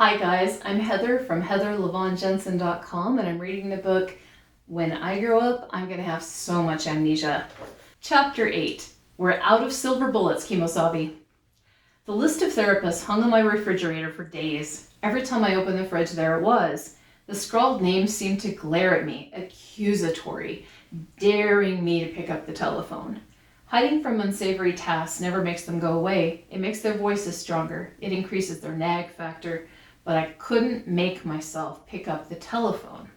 Hi guys, I'm Heather from heatherlavonjensen.com and I'm reading the book When I Grow Up, I'm Gonna Have So Much Amnesia. Chapter 8. We're Out of Silver Bullets, Kemo, Sabe. The list of therapists hung on my refrigerator for days. Every time I opened the fridge, there it was. The scrawled names seemed to glare at me, accusatory, daring me to pick up the telephone. Hiding from unsavory tasks never makes them go away. It makes their voices stronger. It increases their nag factor. But I couldn't make myself pick up the telephone.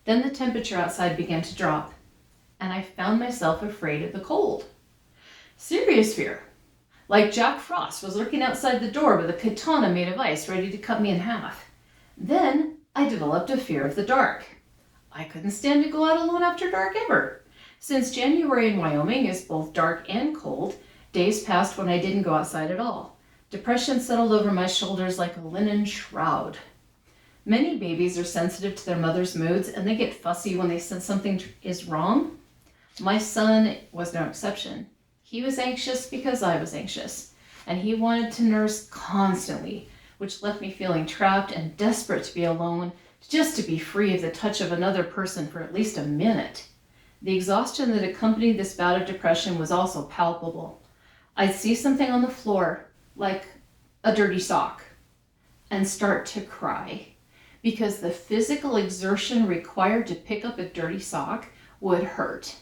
Then the temperature outside began to drop, and I found myself afraid of the cold. Serious fear. Like Jack Frost was lurking outside the door with a katana made of ice ready to cut me in half. Then I developed a fear of the dark. I couldn't stand to go out alone after dark ever. Since January in Wyoming is both dark and cold, days passed when I didn't go outside at all. Depression settled over my shoulders like a linen shroud. Many babies are sensitive to their mother's moods and they get fussy when they sense something is wrong. My son was no exception. He was anxious because I was anxious, and he wanted to nurse constantly, which left me feeling trapped and desperate to be alone, just to be free of the touch of another person for at least a minute. The exhaustion that accompanied this bout of depression was also palpable. I'd see something on the floor, like a dirty sock, and start to cry because the physical exertion required to pick up a dirty sock would hurt.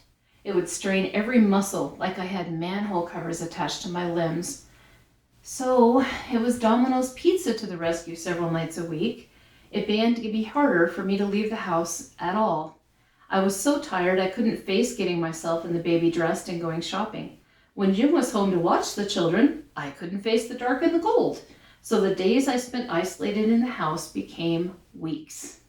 It would strain every muscle like I had manhole covers attached to my limbs. So it was Domino's Pizza to the rescue several nights a week. It began to be harder for me to leave the house at all. I was so tired I couldn't face getting myself and the baby dressed and going shopping. When Jim was home to watch the children, I couldn't face the dark and the cold. So the days I spent isolated in the house became weeks.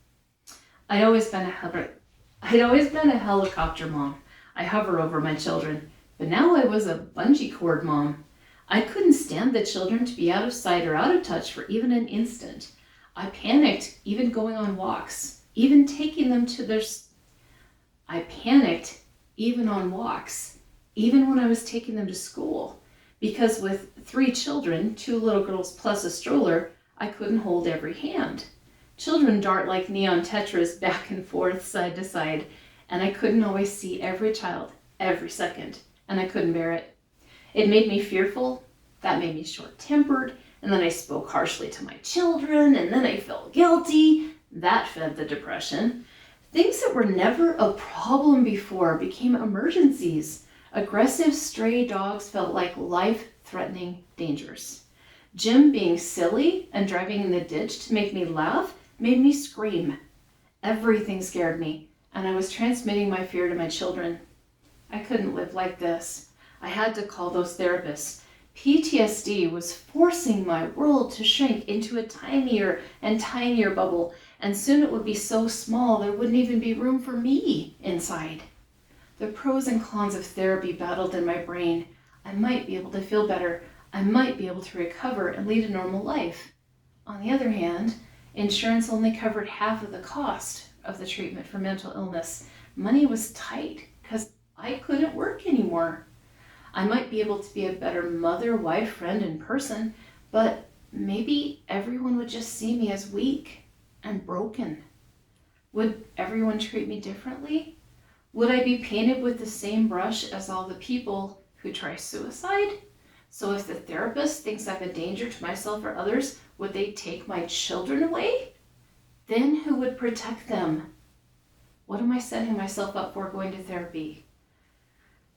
I'd always been a helicopter mom. I hover over my children. But now I was a bungee cord mom. I couldn't stand the children to be out of sight or out of touch for even an instant. I panicked even going on walks, even taking them to their... I panicked even on walks. Even when I was taking them to school, because with 3 children, 2 little girls plus a stroller, I couldn't hold every hand. Children dart like neon tetras back and forth, side to side, and I couldn't always see every child, every second, and I couldn't bear it. It made me fearful, that made me short-tempered, and then I spoke harshly to my children, and then I felt guilty. That fed the depression. Things that were never a problem before became emergencies. Aggressive stray dogs felt like life-threatening dangers. Jim being silly and driving in the ditch to make me laugh made me scream. Everything scared me, and I was transmitting my fear to my children. I couldn't live like this. I had to call those therapists. PTSD was forcing my world to shrink into a tinier and tinier bubble, and soon it would be so small there wouldn't even be room for me inside. The pros and cons of therapy battled in my brain. I might be able to feel better. I might be able to recover and lead a normal life. On the other hand, insurance only covered half of the cost of the treatment for mental illness. Money was tight because I couldn't work anymore. I might be able to be a better mother, wife, friend, and person, but maybe everyone would just see me as weak and broken. Would everyone treat me differently? Would I be painted with the same brush as all the people who try suicide? So if the therapist thinks I'm a danger to myself or others, would they take my children away? Then who would protect them? What am I setting myself up for going to therapy?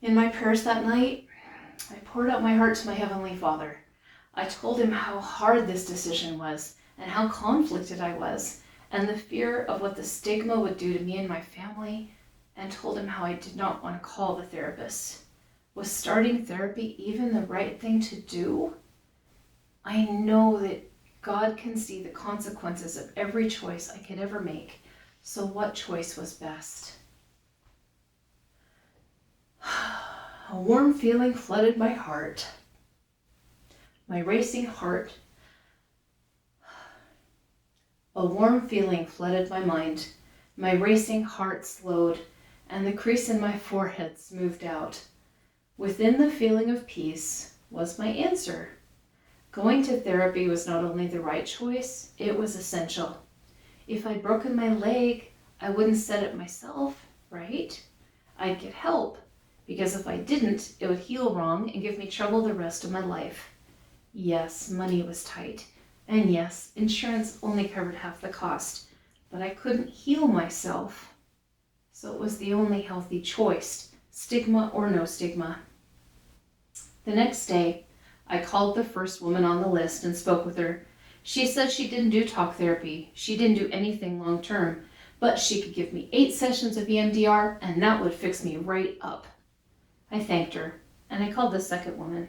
In my prayers that night, I poured out my heart to my Heavenly Father. I told him how hard this decision was and how conflicted I was and the fear of what the stigma would do to me and my family, and told him how I did not want to call the therapist. Was starting therapy even the right thing to do? I know that God can see the consequences of every choice I could ever make, so what choice was best? A warm feeling flooded my heart. My racing heart. A warm feeling flooded my mind. My racing heart slowed, and the crease in my forehead smoothed out. Within the feeling of peace was my answer. Going to therapy was not only the right choice, it was essential. If I'd broken my leg, I wouldn't set it myself, right? I'd get help, because if I didn't, it would heal wrong and give me trouble the rest of my life. Yes, money was tight, and yes, insurance only covered half the cost, but I couldn't heal myself. So it was the only healthy choice, stigma or no stigma. The next day, I called the first woman on the list and spoke with her. She said she didn't do talk therapy. She didn't do anything long term, but she could give me 8 sessions of EMDR and that would fix me right up. I thanked her, and I called the second woman.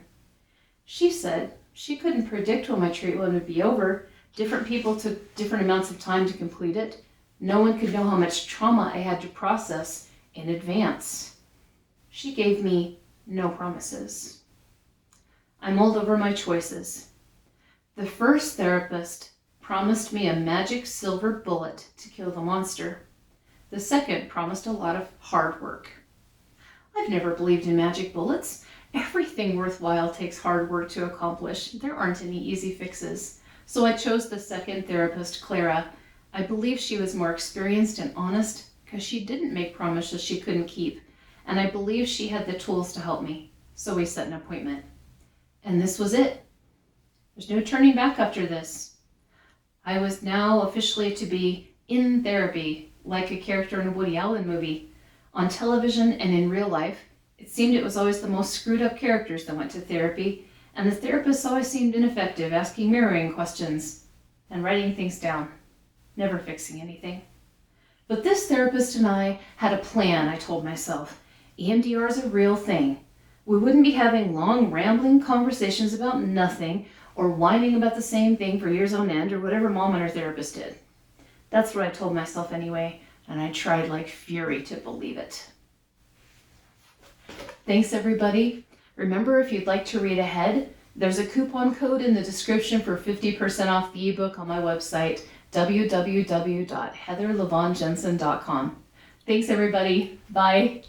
She said she couldn't predict when my treatment would be over. Different people took different amounts of time to complete it. No one could know how much trauma I had to process in advance. She gave me no promises. I mulled over my choices. The first therapist promised me a magic silver bullet to kill the monster. The second promised a lot of hard work. I've never believed in magic bullets. Everything worthwhile takes hard work to accomplish. There aren't any easy fixes. So I chose the second therapist, Clara. I believe she was more experienced and honest because she didn't make promises she couldn't keep. And I believe she had the tools to help me. So we set an appointment. And this was it. There's no turning back after this. I was now officially to be in therapy, like a character in a Woody Allen movie. On television and in real life, it seemed it was always the most screwed up characters that went to therapy, and the therapists always seemed ineffective, asking mirroring questions and writing things down, never fixing anything. But this therapist and I had a plan, I told myself. EMDR is a real thing. We wouldn't be having long, rambling conversations about nothing or whining about the same thing for years on end or whatever mom and her therapist did. That's what I told myself anyway, and I tried like fury to believe it. Thanks, everybody. Remember, if you'd like to read ahead, there's a coupon code in the description for 50% off the ebook on my website, www.heatherlavonjensen.com. Thanks, everybody. Bye.